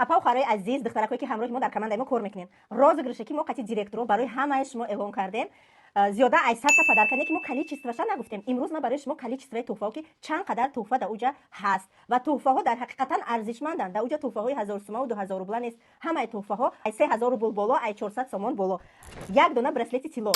апа ухарои азиз, духтаракое ки ҳамроҳи мо дар командаи мо кор мекунем, розыгрыше ки мо қати директоро барои ҳамаи шумо эълон кардем. зиёда аз 100 та подаркане ки мо количестваша нагуфтем. имрӯз ман барои шумо количестваи туҳфаҳо ки чанд қадар туҳфа дар уҷа ҳаст ва туҳфаҳо дар ҳақиқатан арзишманданд. дар уҷа туҳфаҳои 1000 сомону 2000 рубла нест. ҳамаи туҳфаҳо ай 3000 рубл боло, ай 400 сомон боло. як дона браслети тилло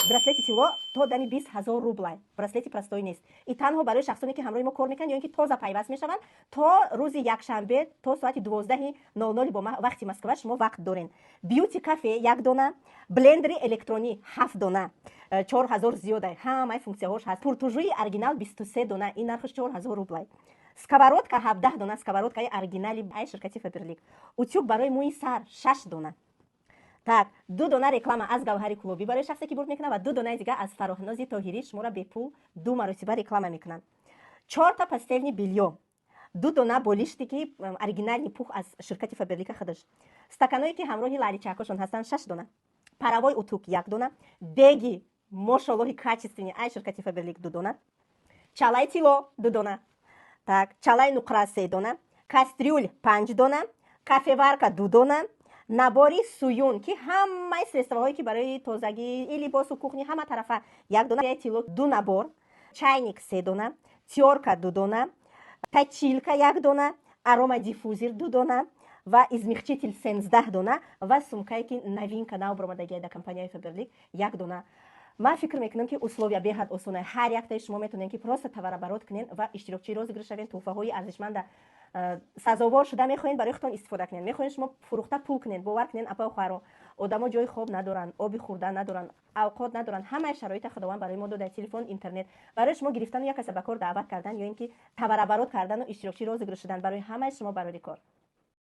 то дами 20000 рубла. браслети простои нест. и танҳо барои шахсоне ки ҳамроҳи мо кор мекунанд ё ин ки тоза пайваст мешаванд, то рӯзи якшанбе то соати 12:00 бо вақти Москва шумо вақт дорен. бьюти кафе 1 дона, блендери электронӣ 7 дона, 4000 зиёда, ҳамаи функсияҳош ҳаст. пуртужӯи оригинал 23 дона, ин нархаш 4000 рубла. сковородка 17 дона, сковородкаи оригинали ай ширкати Faberlic. утюг барои мӯи сар 6 дона. так 2 дона реклама аз гавҳари кулобӣ барои шахсе ки бурд мекунад ва 2 донаи дигар аз фароҳнози тоҳирӣ шуморо бепул 2 маротиба реклама мекунанд. 4 та пастелни бельё, 2 дона болиштики оригинальни пух аз ширкати Faberlic худаш. стаканое ки ҳамроҳи лаличакошон ҳастанд 6 дона. паравой утук 1 дона, деги мошаллоҳи качественни ай ширкати Faberlic 2 дона, чалаи тилло 2 дона, так чалаи нуқра 3 дона, кастрюль 5 дона, кафеварка 2 дона, набори суюн ки ҳамаи средствоҳое ки барои тозагӣ и либосу кухни ҳама тарафа 1 дона, тилло 2 набор, чайник 3 дона, тёрка 2 дона, точилка 1 дона, арома диффузер 2 дона ва измихчитель 17 дона ва сумкае ки новинка нав баромадагиа дар компанияи Faberlic 1 дона. ман фикр мекунам ки условия беҳад осона. ҳар яктаи шумо метавонед ки просто таварабарот кунед ва иштирокчии розыгрыш шавед. туҳфаҳои арзишманда сазовор шуда мехоҳед барои худтон истифода кунед. мехоҳед шумо фурӯхта пул кунед. бовар кунед апа ухаро одамо ҷои хоб надоранд, оби хӯрдан надоранд, авқот надоранд. ҳамаи шароити худованд барои мо дода, телефон, интернет. барои шумо гирифтану як каса ба кор даъват кардан ё ин ки таварабарот кардану иштирокчии розыгрыш шудан барои ҳамаи шумо барори кор.